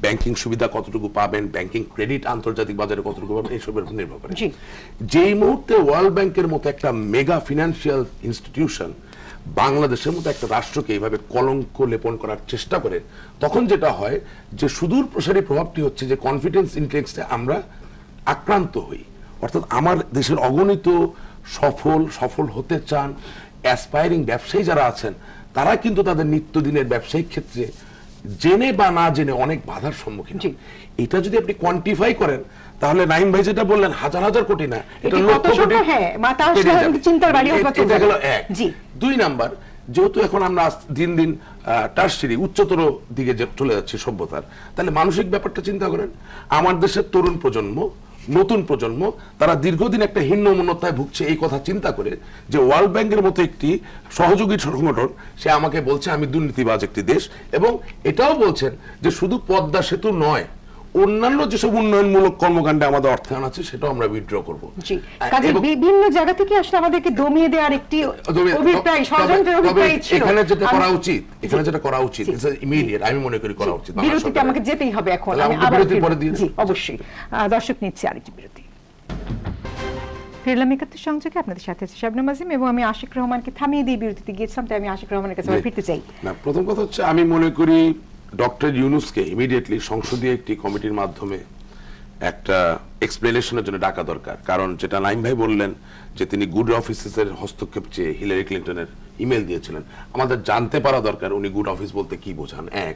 ব্যাংকিং সুবিধা কতটুকু পাবেন, ব্যাংকিং ক্রেডিট আন্তর্জাতিক বাজারে কতটুকু পাবেন, এইসবের উপর নির্ভর করে। যেই মুহূর্তে ওয়ার্ল্ড ব্যাংকের মতো একটা মেগা ফিনান্সিয়াল ইনস্টিটিউশন বাংলাদেশের মতো একটা রাষ্ট্রকে এইভাবে কলঙ্ক লেপন করার চেষ্টা করে, তখন যেটা হয় যে সুদূর প্রসারী প্রভাবটি হচ্ছে যে কনফিডেন্স ইন্ডেক্সে আমরা আক্রান্ত হই। অর্থাৎ আমার দেশের অগণিত সফল হতে চান অ্যাসপায়ারিং ব্যবসায়ী যারা আছেন, তারা কিন্তু তাদের নিত্যদিনের ব্যবসায়িক ক্ষেত্রে জেনে বা না জেনে অনেক বাধার সম্মুখীন। এটা যদি আপনি কোয়ান্টিফাই করেন, তাহলে নাইম ভাই যেটা বললেন হাজার হাজার কোটি না, এটা লক্ষ কোটি। এটা গেল এক। 2 নাম্বার, যেহেতু এখন আমরা দিন দিন টারশিয়ারি উচ্চতর দিকে চলে যাচ্ছে সভ্যতার, তাহলে মানসিক ব্যাপারটা চিন্তা করেন। আমার দেশের তরুণ প্রজন্ম, নতুন প্রজন্ম, তারা দীর্ঘদিন একটা হীনমন্যতায় ভুগছে এই কথা চিন্তা করে যে ওয়ার্ল্ড ব্যাংকের মতো একটি সহযোগী সংগঠন সে আমাকে বলছে আমি দুর্নীতিবাজ একটি দেশ, এবং এটাও বলছেন যে শুধু পদ্মা সেতু নয়, অন্যান্য যেসব উন্নয়নমূলক কর্মকাণ্ডে আমাদের অর্থায়ন আছে সেটাও আমরা উইথড্র করব। বিভিন্ন জায়গা থেকে আসলে আমাদেরকে দমিয়ে দেওয়ার একটি অভিপ্রায়, ষড়যন্ত্রের অভিপ্রায় ছিল। এখানে যেটা করা উচিত ইমিডিয়েট আমি মনে করি করা উচিত। বিরতিতে আমাকে যেতেই হবে এখন, আমি আবার অবশ্যই দর্শক নিচ্ছি আরেকটি বিরতি। ফিরলাম ৭১ সংযোগে, আপনাদের সাথে আছে শাবনাম আজিম এবং আমি আশিক রহমানকে থামিয়ে দিয়ে বিরতিতে গিয়েছিলাম, তাই আমি আশিক রহমানের কাছে ফিরতে চাই। না, প্রথম কথা হচ্ছে আমি মনে করি ডক্টর ইউনূসকে ইমিডিয়েটলি সংসদীয় একটি কমিটির মাধ্যমে একটা এক্সপ্লেনেশনের জন্য ডাকা দরকার। কারণ যেটা নাইম ভাই বললেন যে তিনি গুড অফিসের হস্তক্ষেপ চেয়ে হিলারি ক্লিন্টনের ইমেল দিয়েছিলেন, আমাদের জানতে পারা দরকার উনি গুড অফিস বলতে কি বোঝান, এক।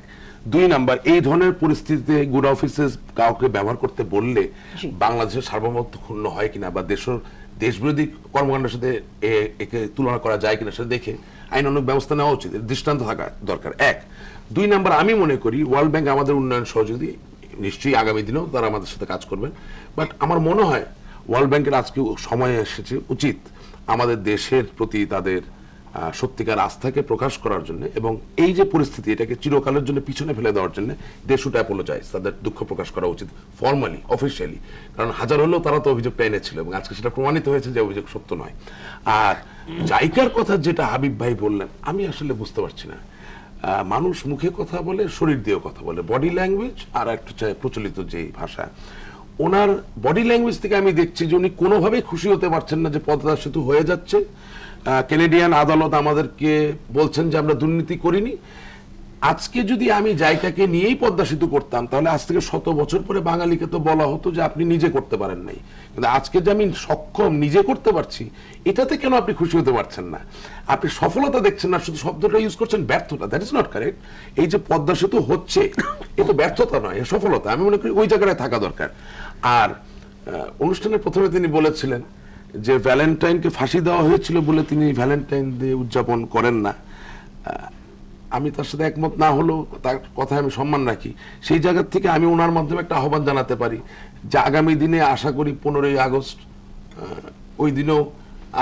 2 নাম্বার, এই ধরনের পরিস্থিতিতে গুড অফিসেস কাউকে ব্যবহার করতে বললে বাংলাদেশের সার্বভৌমত্ব ক্ষুণ্ণ হয় কিনা বা দেশবিরোধী কর্মকাণ্ডের সাথে একে তুলনা করা যায় কিনা সেটা দেখে আইনানুগ ব্যবস্থা নেওয়া উচিত, দৃষ্টান্ত থাকা দরকার, এক। 2 নাম্বার, আমি মনে করি ওয়ার্ল্ড ব্যাংক আমাদের উন্নয়ন সহযোগী, নিশ্চয়ই আগামী দিনেও তারা আমাদের সাথে কাজ করবেন, বাট আমার মনে হয় ওয়ার্ল্ড ব্যাংকের আজকে সময় এসেছে উচিত আমাদের দেশের প্রতি তাদের সত্যিকার আস্থাকে প্রকাশ করার জন্য এবং এই যে পরিস্থিতি এটাকে চিরকালের জন্য পিছনে ফেলে দেওয়ার জন্য দে শুড অ্যাপোলোজাইজ, তাদের দুঃখ প্রকাশ করা উচিত ফর্মালি, অফিসিয়ালি। কারণ হাজার হলেও তারা তো অভিযোগটা এনেছিল এবং আজকে সেটা প্রমাণিত হয়েছে যে অভিযোগ সত্য নয়। আর জাইকার কথা যেটা হাবিব ভাই বললেন, আমি আসলে বুঝতে পারছি না। মানুষ মুখে কথা বলে, শরীর দিয়েও কথা বলে, বডি ল্যাঙ্গুয়েজ আর একটা প্রচলিত যে ভাষা। ওনার বডি ল্যাঙ্গুয়েজ থেকে আমি দেখছি যে উনি কোনোভাবেই খুশি হতে পারছেন না যে পদ্মা সেতু হয়ে যাচ্ছে। কানাডিয়ান আদালত আমাদেরকে বলছেন যে আমরা দুর্নীতি করিনি। আজকে যদি আমি জায়গাকে নিয়েই পদ্মা সেতু করতাম তাহলে আজ থেকে 100 বছর পরে বাঙালিকে তো বলা হতো যে আপনি নিজে করতে পারেন নাই, কিন্তু আজকে যে আমি সক্ষম নিজে করতে পারছি এটাতে কেন আপনি খুশি হতে পারছেন না? আপনি সফলতা দেখছেন না, শুধু শব্দটা ইউজ করছেন ব্যর্থতা। That is not correct. এই যে পদ্মা সেতু হচ্ছে এ তো ব্যর্থতা নয়, এ সফলতা। আমি মনে করি ওই জায়গায় থাকা দরকার। আর অনুষ্ঠানের প্রথমে তিনি বলেছিলেন যে ভ্যালেন্টাইনকে ফাঁসি দেওয়া হয়েছিল বলে তিনি ভ্যালেন্টাইন ডে উদযাপন করেন না। আমি তার সাথে একমত না হলেও তার কথায় আমি সম্মান রাখি। সেই জায়গা থেকে আমি ওনার মাধ্যমে একটা আহ্বান জানাতে পারি যে আগামী দিনে আশা করি 15ই আগস্ট ওই দিনেও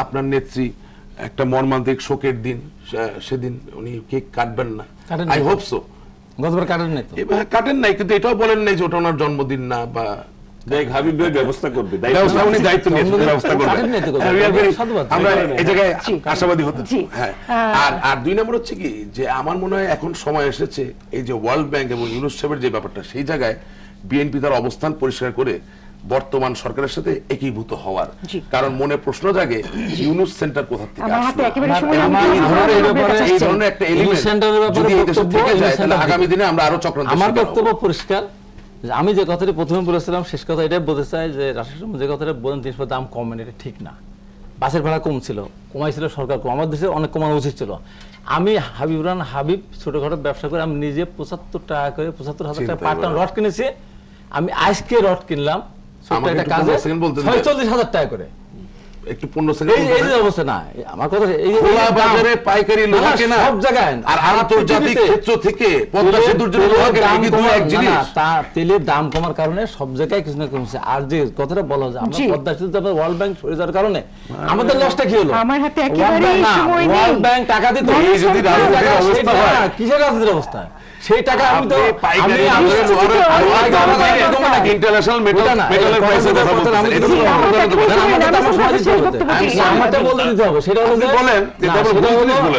আপনার নেত্রী একটা মর্মান্তিক শোকের দিন, সেদিন উনি কেক কাটবেন না। I hope so. গতবার কাটেন নাই তো? এবার কাটেন নাই, কিন্তু এটাও বলেন নাই যে ওটা ওনার জন্মদিন না বা হাবিব ভাই ব্যবস্থা করবে, উনি দায়িত্ব নিয়েছেন, ব্যবস্থা করবেন। আমরা এই জায়গায় আশাবাদী হতে। হ্যাঁ। আর 2 নম্বর হচ্ছে কি যে আমার মনে হয় এখন সময় এসেছে এই যে ওয়ার্ল্ড ব্যাংক এবং ইউনুস সাহেবের যে ব্যাপারটা, সেই জায়গায় বিএনপি তার অবস্থান পরিষ্কার করে বর্তমান সরকারের সাথে একীভূত হওয়ার। কারণ মনে প্রশ্ন জাগে ইউনুস সেন্টার কোথা থেকে আসলো। এই ধরনের একটা এলিমেন্ট যদি এই দেশে থেকে যায় তাহলে আগামী দিনে আমরা আরো চক্রান্ত। আমার বক্তব্য পরিষ্কার। আমি যে কথাটি প্রথমে বলেছিলাম শেষ কথা এটাই বলতে চাই যে রাষ্ট্র যে কথাটা বলেন জিনিসপত্রের দাম কমেন, এটা ঠিক না। বাসের ভাড়া কমছিল, কমাইছিল সরকার, আমার দেশে অনেক কমানো উচিত ছিল। আমি হাবিব ছোটখাটো ব্যবসা করে আমি নিজে 75 টাকা করে 75,000 টাকা পার টন রড কিনেছি। আমি আজকে রড কিনলাম 46,000 টাকা করে। একটু 15 সেকেন্ড এই যে অবস্থা না, আমার কথা এই যে খোলা বাজারে পাইকারি লোহা কেনা সব জায়গায় আর আন্তর্জাতিক ক্ষেত্র থেকে পদ্মা সেতুর জন্য লোহা কেনা কি দুই এক জিনিস? তা তেলের দাম কমার কারণে সব জায়গায় কিছু না কমছে। আর যে কথাটা বলা যায় আমরা পদ্মা সেতুতে আমরা ওয়ার্ল্ড ব্যাংক সরে যাওয়ার কারণে আমাদের লসটা কি হলো? আমার হাতে একেবারেই সময় নেই। ওয়ার্ল্ড ব্যাংক টাকা দিত, এই যদি রাজনীতির অবস্থা হয়, কিসের রাজনীতির অবস্থা? সেই টাকা আমি তো পাইকারি ইন্টারন্যাশনাল মেটালের প্রাইসের কথা বলতে আমারটা বলতে দিতে হবে। সেটা হলো যে বলেন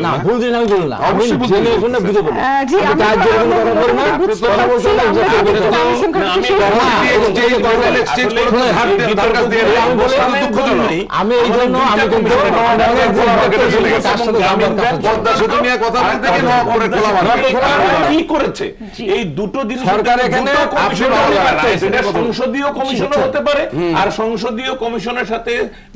না, ভুল জিনিস আমি বললাম না, আমি জেনে শুনে বুঝে বলি। জি, আমি কাজ যেরকম কথা বলি না, কথা বলতে হলে আমি এই জন্য আমি কিন্তু পদ্মা সেতু নিয়ে কথা বলতে গিয়ে করেছে এই দুটো জিনিস সরকার এখানে সংসদীয় কমিশন হতে পারে আর সংসদীয় কমিশনের সাথে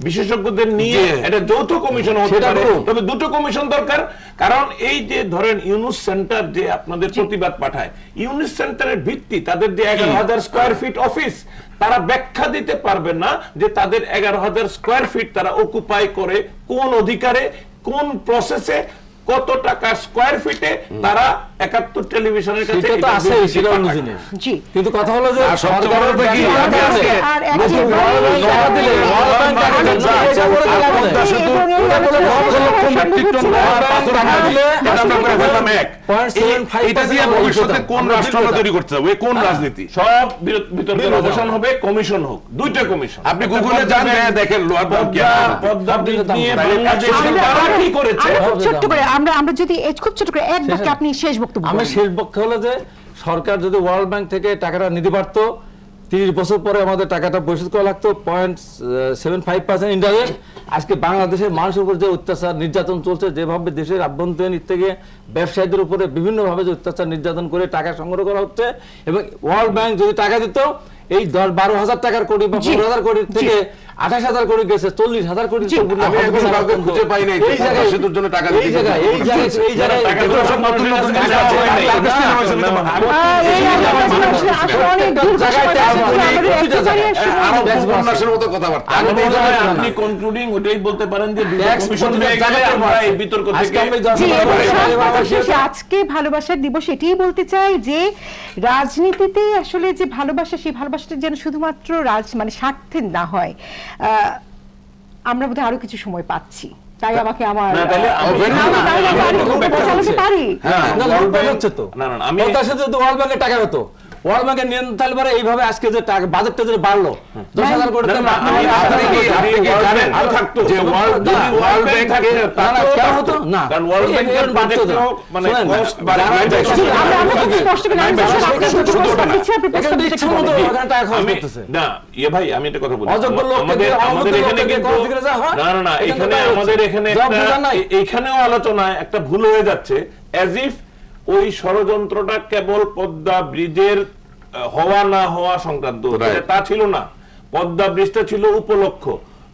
বিশেষজ্ঞদের নিয়ে এটা যৌথ কমিশন হতে পারে। তবে দুটো কমিশন দরকার। কারণ এই যে ধরেন ইউনুস সেন্টার যে আপনাদের প্রতিবাদ পাঠায়, ইউনুস সেন্টারের ভিত্তি তাদের যে 11,000 স্কয়ার ফিট অফিস, তারা ব্যাখ্যা দিতে পারবে না যে তাদের 11,000 স্কয়ার ফিট তারা অকুপাই করে কোন অধিকারে, কোন প্রসেসে, কত টাকা স্কয়ার ফিটে তারা 71 টেলিভিশনের কাছে সেটা তো আছে, সেটা অন্য জিনিস। জি, কিন্তু কথা হলো যে সরকার কি আমি আজকে কোন রাষ্ট্র তৈরি করতে হবে, কোন রাজনীতি, সব বিতর্কের অবসান হবে কমিশন হোক, দুইটা কমিশন। আপনি গুগলে যান, দেখেন লোয়ার পদ্মা নিয়ে বাংলাদেশে তারা কি করেছে। ছোট্ট করে আমরা যদি খুব ছোট করে এক বাক্যে আপনি শেষ বক্তব্য। আমি শেষ পক্ষে হলো যে সরকার যদি ওয়ার্ল্ড ব্যাংক থেকে টাকাটা নিতে পারতো, 30 বছর পরে আমাদের টাকাটা পরিশোধ করা লাগতো 0.75% ইন্টারেস্ট। আজকে বাংলাদেশের মানুষের উপর যে অত্যাচার নির্যাতন চলছে, যেভাবে দেশের আভ্যন্তরীণ থেকে ব্যবসায়ীদের উপরে বিভিন্নভাবে যে অত্যাচার নির্যাতন করে টাকা সংগ্রহ করা হচ্ছে, এবং ওয়ার্ল্ড ব্যাংক যদি টাকা দিত এই 12,000 টাকার কোটি বা 15,000 কোটি থেকে 28,000 কোটি গেছে 40,000 কোটি। খুঁজে পাই নাই এই জায়গায় সেতুর জন্য টাকা দিতে। আপনি কনক্লুডিং ওটাই বলতে পারেন যে বিতর্ক থেকে আজকে ভালোবাসার দিবস এটাই বলতে চাই যে রাজনীতিতে আসলে যে ভালোবাসা, সেই ভালোবাসাটা যেন শুধুমাত্র মানে স্বার্থে না হয়। আমরা বোধহয় আরো কিছু সময় পাচ্ছি। তাই আমাকে আমার না, তাহলে আমি- very আমি good. তাহলে পারি, এরকম আমি ব্যাখ্যা চালাতে হচ্ছে। পারি। হ্যাঁ, না, World লুটপাট Bank- হচ্ছে তো। না, না, আমি- ওটার সাথে যদি ওয়ার্ল্ড ব্যাংকের টাকা হতো, ওয়ার্ল্ড ব্যাংকের নিয়ন্ত্রণ তাহলে পরে এইভাবে আজকে যে টাকা বাজেটটা যে বাড়লো 10,000 কোটি না, টাকা না, আমি- আপনি কি জানেন থাকতো যে ওয়ার্ল্ড ব্যাংক থাকে কেন হতো না? কারণ ওয়ার্ল্ড এই ব্যাংকের এরকম বাড়তো প্রজেক্টও না। মানে শোনেন, cost বাড়ে। যারা দেখছে, আমরা খুব স্পষ্ট করে আমি বলছি, আপনি শুধু প্রস্তাব দিচ্ছেন, আপনি প্রস্তাব এখানে দিচ্ছেন ইচ্ছা কি মতো বলেন? ওখানে টাকা খরচ আমি করতেছে। না ভাই আমি একটা কথা বলি অযোগ্য লোককে আমাদের দিয়ে, অযোগ্য আমাদের এখানে লোককে কিন্তু খরচ দিলে যা হয়, না না না এখানে এখানে তাই হচ্ছে। আমাদের এখানে জবাব বোঝা নাই। এইখানেও আলোচনায় একটা ভুল হয়ে যাচ্ছে অ্যাজ ইফ ওই ষড়যন্ত্রটা কেবল পদ্মা ব্রিজের হওয়া না হওয়া সংক্রান্ত Right. তা ছিল না। পদ্মা ব্রিজটা ছিল উপলক্ষ,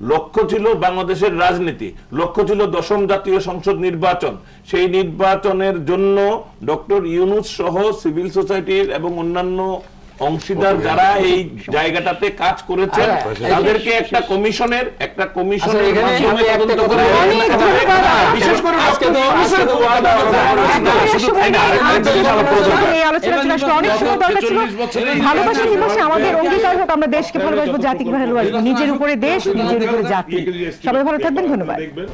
লক্ষ্য ছিল বাংলাদেশের রাজনীতি, লক্ষ্য ছিল 10ম জাতীয় সংসদ নির্বাচন। সেই নির্বাচনের জন্য ডক্টর ইউনূস সহ সিভিল সোসাইটির এবং অন্যান্য অংশীদার যারা এই জায়গাটাতে কাজ করেছেন তাদেরকে একটা কমিশনের আচ্ছা, এখানে আমি একটা তদন্ত কথা করে বলি। অনেক ধন্যবাদ। বিশেষ করে আজকে তো এই আলোচনা ছিল আসলে অনেক সময় দরকার ছিল। ভালোবাসা দিবসে আমাদের অঙ্গীকার হোক আমরা দেশকে ভালোবাসবো, জাতিকে ভালোবাসবো, নিজের উপরে দেশ, নিজের উপরে জাতি। সবাই ভালো থাকবেন, ধন্যবাদ। দেখবেন